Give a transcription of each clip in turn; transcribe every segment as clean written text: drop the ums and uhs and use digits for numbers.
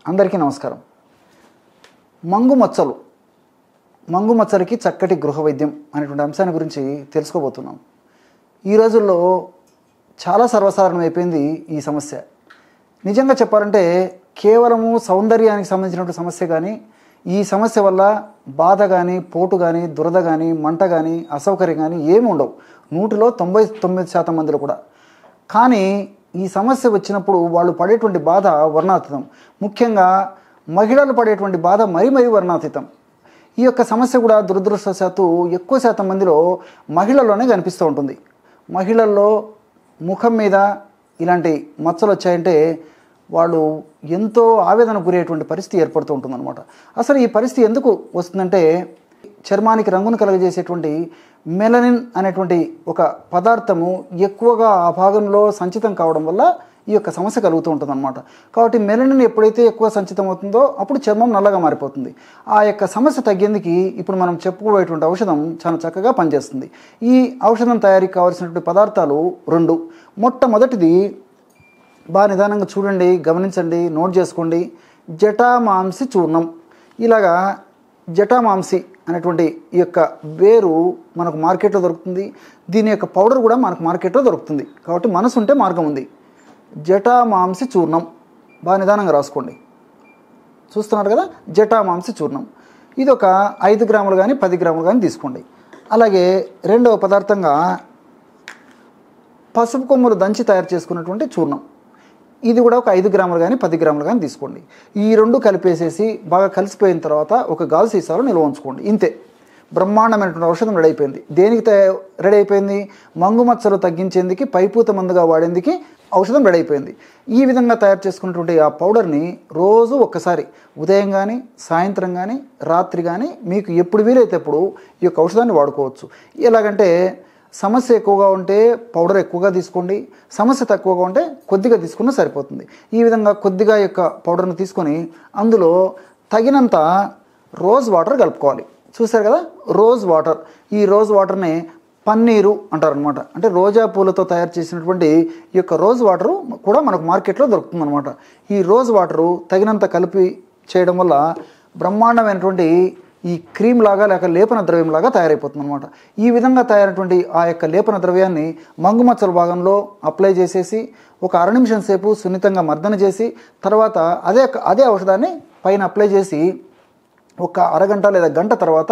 అందరికీ నమస్కారం. మంగుమచ్చలు, మంగుమచ్చలకి చక్కటి గృహ వైద్యం అనేటువంటి అంశాన్ని గురించి తెలుసుకోబోతున్నాం. ఈ రోజుల్లో చాలా సర్వసాధారణం అయిపోయింది ఈ సమస్య. నిజంగా చెప్పాలంటే కేవలము సౌందర్యానికి సంబంధించినటువంటి సమస్య కానీ, ఈ సమస్య వల్ల బాధ కానీ, పోటు కానీ, దురద కానీ, మంట కానీ, అసౌకర్యం కానీ ఏమి ఉండవు 100లో 99% మందిలో కూడా. కానీ ఈ సమస్య వచ్చినప్పుడు వాళ్ళు పడేటువంటి బాధ వర్ణాతీతం. ముఖ్యంగా మహిళలు పడేటువంటి బాధ మరీ వర్ణాతీతం. ఈ యొక్క సమస్య కూడా దురదృష్టవశాత్తు ఎక్కువ శాతం మందిలో మహిళల్లోనే కనిపిస్తూ ఉంటుంది. మహిళల్లో ముఖం మీద ఇలాంటి మచ్చలు వచ్చాయంటే వాళ్ళు ఎంతో ఆవేదన గురయ్యేటువంటి పరిస్థితి ఏర్పడుతూ ఉంటుందన్నమాట. అసలు ఈ పరిస్థితి ఎందుకు వస్తుందంటే చర్మానికి రంగును కలుగజేసేటువంటి మెలనిన్ అనేటువంటి ఒక పదార్థము ఎక్కువగా ఆ భాగంలో సంచితం కావడం వల్ల ఈ యొక్క సమస్య కలుగుతూ ఉంటుందన్నమాట. కాబట్టి మెలనిన్ ఎప్పుడైతే ఎక్కువ సంచితం అవుతుందో అప్పుడు చర్మం నల్లగా మారిపోతుంది. ఆ యొక్క సమస్య తగ్గేందుకు ఇప్పుడు మనం చెప్పుకోబోయేటువంటి ఔషధం చాలా చక్కగా పనిచేస్తుంది. ఈ ఔషధం తయారీకి కావాల్సినటువంటి పదార్థాలు 2. మొట్టమొదటిది బాగా నిదానంగా చూడండి, గమనించండి, నోట్ చేసుకోండి. జటామాంసి చూర్ణం. ఇలాగా జటామాంసి అనేటువంటి ఈ యొక్క వేరు మనకు మార్కెట్లో దొరుకుతుంది. దీని యొక్క పౌడర్ కూడా మనకు మార్కెట్లో దొరుకుతుంది. కాబట్టి మనసు ఉంటే మార్గం ఉంది. జటామాంసి చూర్ణం బాగా నిదానంగా రాసుకోండి. చూస్తున్నారు కదా, జటామాంసి చూర్ణం. ఇది ఒక 5 గ్రాములు కానీ 10 గ్రాములు కానీ తీసుకోండి. అలాగే రెండవ పదార్థంగా పసుపు కొమ్ములు దంచి తయారు చేసుకున్నటువంటి చూర్ణం. ఇది కూడా ఒక 5 గ్రాములు కానీ 10 గ్రాములు కానీ తీసుకోండి. ఈ 2 కలిపేసేసి బాగా కలిసిపోయిన తర్వాత ఒక గాజు సీసాలో నిల్వ ఉంచుకోండి. ఇంతే, బ్రహ్మాండమైనటువంటి ఔషధం రెడీ అయిపోయింది. దేనికి రెడీ అయిపోయింది? మంగుమచ్చలు తగ్గించేందుకు, పైపూత మందుగా వాడేందుకు ఔషధం రెడీ అయిపోయింది. ఈ విధంగా తయారు చేసుకున్నటువంటి ఆ పౌడర్ని రోజు ఒక్కసారి ఉదయం కానీ, సాయంత్రం కానీ, రాత్రి కానీ మీకు ఎప్పుడు వీలైతే అప్పుడు ఈ యొక్క ఔషధాన్ని వాడుకోవచ్చు. ఎలాగంటే సమస్య ఎక్కువగా ఉంటే పౌడర్ ఎక్కువగా తీసుకోండి, సమస్య తక్కువగా ఉంటే కొద్దిగా తీసుకున్నా సరిపోతుంది. ఈ విధంగా కొద్దిగా యొక్క పౌడర్ని తీసుకొని అందులో తగినంత రోజ్ వాటర్ కలుపుకోవాలి. చూసారు కదా, రోజ్ వాటర్. ఈ రోజ్ వాటర్ని పన్నీరు అంటారనమాట. అంటే రోజా పూలతో తయారు చేసినటువంటి ఈ యొక్క రోజ్ వాటరు కూడా మనకు మార్కెట్లో దొరుకుతుంది అనమాట. ఈ రోజ్ వాటరు తగినంత కలిపి చేయడం వల్ల బ్రహ్మాండమైనటువంటి ఈ క్రీమ్ లాగా లేక లేపన ద్రవ్యంలాగా తయారైపోతుంది అనమాట. ఈ విధంగా తయారైనటువంటి ఆ యొక్క లేపన ద్రవ్యాన్ని మంగుమచ్చల భాగంలో అప్లై చేసేసి ఒక 1/2 నిమిషం సేపు సున్నితంగా మర్దన చేసి తర్వాత అదే ఔషధాన్ని పైన అప్లై చేసి ఒక అరగంట లేదా గంట తర్వాత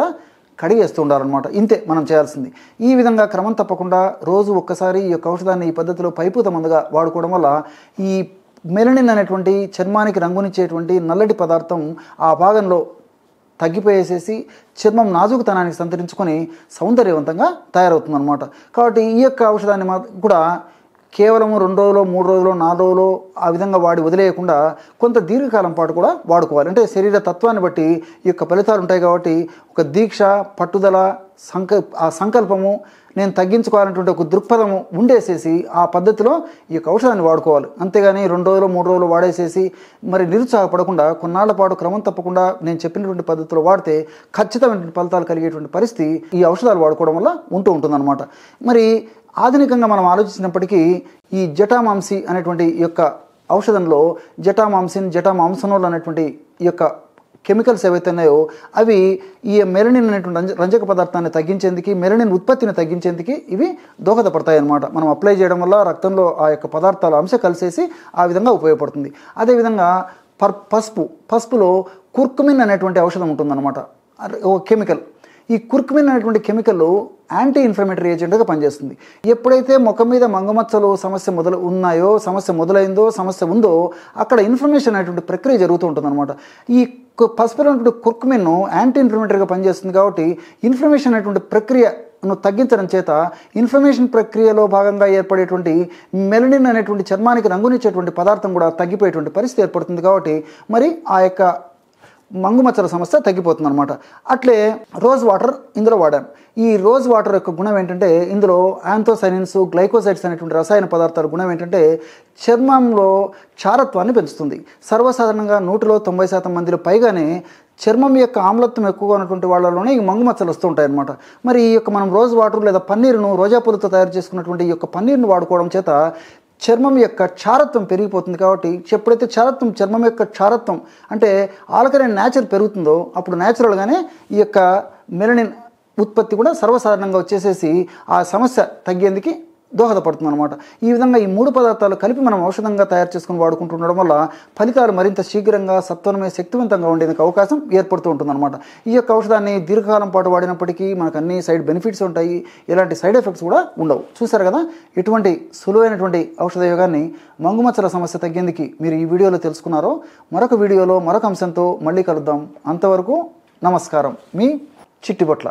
కడిగేస్తూ ఉండాలన్నమాట. ఇంతే మనం చేయాల్సింది. ఈ విధంగా క్రమం తప్పకుండా రోజు ఒక్కసారి ఈ యొక్క ఔషధాన్ని ఈ పద్ధతిలో పైపూత మందుగా వాడుకోవడం వల్ల ఈ మెలనిన్ అనేటువంటి చర్మానికి రంగునిచ్చేటువంటి నల్లటి పదార్థం ఆ భాగంలో తగ్గిపోయేసేసి చర్మం నాజుకుతనానికి సంతరించుకొని సౌందర్యవంతంగా తయారవుతుందన్నమాట. కాబట్టి ఈ యొక్క ఔషధాన్ని కూడా కేవలం 2 రోజులు 3 రోజులు 4 రోజులు ఆ విధంగా వాడి వదిలేయకుండా కొంత దీర్ఘకాలం పాటు కూడా వాడుకోవాలి. అంటే శరీర తత్వాన్ని బట్టి ఈ యొక్క ఫలితాలు ఉంటాయి. కాబట్టి ఒక దీక్ష, పట్టుదల, ఆ సంకల్పము, నేను తగ్గించుకోవాలనేటువంటి ఒక దృక్పథము ఉండేసేసి ఆ పద్ధతిలో ఈ యొక్క ఔషధాన్ని వాడుకోవాలి. అంతేగాని 2 రోజులు 3 రోజులు వాడేసేసి మరి నిరుత్సాహపడకుండా కొన్నాళ్ల పాటు క్రమం తప్పకుండా నేను చెప్పినటువంటి పద్ధతిలో వాడితే ఖచ్చితమైనటువంటి ఫలితాలు కలిగేటువంటి పరిస్థితి ఈ ఔషధాలు వాడుకోవడం వల్ల ఉంటుందన్నమాట. మరి ఆధునికంగా మనం ఆలోచించినప్పటికీ ఈ జటామాంసి అనేటువంటి ఈ యొక్క ఔషధంలో జటామాంసనోల్ అనేటువంటి ఈ యొక్క కెమికల్స్ ఏవైతే ఉన్నాయో అవి ఈ మెలనిన్ అనేటువంటి రంజక పదార్థాన్ని తగ్గించేందుకు, మెలనిన్ ఉత్పత్తిని తగ్గించేందుకు ఇవి దోహదపడతాయి అన్నమాట. మనం అప్లై చేయడం వల్ల రక్తంలో ఆ యొక్క పదార్థాల అంశ కలిసేసి ఆ విధంగా ఉపయోగపడుతుంది. అదేవిధంగా పసుపులో కుర్కుమిన్ అనేటువంటి ఔషధం ఉంటుందన్నమాట, ఓ కెమికల్. ఈ కుర్కుమిన్ అనేటువంటి కెమికల్ యాంటీ ఇన్ఫ్లమేటరీ ఏజెంట్గా పనిచేస్తుంది. ఎప్పుడైతే ముఖం మీద మంగుమచ్చలు సమస్య మొదలైందో, సమస్య ఉందో అక్కడ ఇన్ఫ్లమేషన్ అనేటువంటి ప్రక్రియ జరుగుతూ ఉంటుందన్నమాట. ఈ పసుపులో ఉన్నటువంటి కుర్కుమిన్ యాంటీ ఇన్ఫ్లమేటరీగా పనిచేస్తుంది. కాబట్టి ఇన్ఫ్లమేషన్ అనేటువంటి ప్రక్రియను తగ్గించడం చేత ఇన్ఫ్లమేషన్ ప్రక్రియలో భాగంగా ఏర్పడేటువంటి మెలనిన్ అనేటువంటి చర్మానికి రంగునిచ్చేటువంటి పదార్థం కూడా తగ్గిపోయేటువంటి పరిస్థితి ఏర్పడుతుంది. కాబట్టి మరి ఆ యొక్క మంగుమచ్చల సమస్య తగ్గిపోతుంది అనమాట. అట్లే రోజ్ వాటర్ ఇందులో వాడాం. ఈ రోజ్ వాటర్ యొక్క గుణం ఏంటంటే ఇందులో యాంథోసైనిన్స్, గ్లైకోసైడ్స్ అనేటువంటి రసాయన పదార్థాల గుణం ఏంటంటే చర్మంలో క్షారత్వాన్ని పెంచుతుంది. సర్వసాధారణంగా 100లో 90% మందిలో పైగానే చర్మం యొక్క ఆమ్లత్వం ఎక్కువగా ఉన్నటువంటి వాళ్ళలోనే ఈ మంగుమచ్చలు వస్తూ ఉంటాయి అన్నమాట. మరి ఈ యొక్క మనం రోజ్ వాటర్ లేదా పన్నీరును రోజా పూలతో తయారు చేసుకున్నటువంటి ఈ యొక్క పన్నీరును వాడుకోవడం చేత చర్మం యొక్క క్షారత్వం పెరిగిపోతుంది. కాబట్టి ఎప్పుడైతే చర్మం యొక్క క్షారత్వం అంటే ఆల్కలైన్ నేచర్ పెరుగుతుందో అప్పుడు న్యాచురల్గానే ఈ యొక్క మెలనిన్ ఉత్పత్తి కూడా సర్వసాధారణంగా వచ్చేసేసి ఆ సమస్య తగ్గేందుకు దోహదపడుతుంది అనమాట. ఈ విధంగా ఈ 3 పదార్థాలు కలిపి మనం ఔషధంగా తయారు చేసుకుని వాడుకుంటుండడం వల్ల ఫలితాలు మరింత శీఘ్రంగా సత్వరమే శక్తివంతంగా ఉండేందుకు అవకాశం ఏర్పడుతూ ఉంటుందన్నమాట. ఈ యొక్క ఔషధాన్ని దీర్ఘకాలం పాటు వాడినప్పటికీ మనకు అన్ని సైడ్ బెనిఫిట్స్ ఉంటాయి, ఎలాంటి సైడ్ ఎఫెక్ట్స్ కూడా ఉండవు. చూసారు కదా, ఇటువంటి సులువైనటువంటి ఔషధ యోగాన్ని మంగుమచ్చల సమస్య తగ్గేందుకు మీరు ఈ వీడియోలో తెలుసుకున్నారో. మరొక వీడియోలో మరొక అంశంతో మళ్ళీ కలుద్దాం. అంతవరకు నమస్కారం. మీ చిట్టిబొట్ల.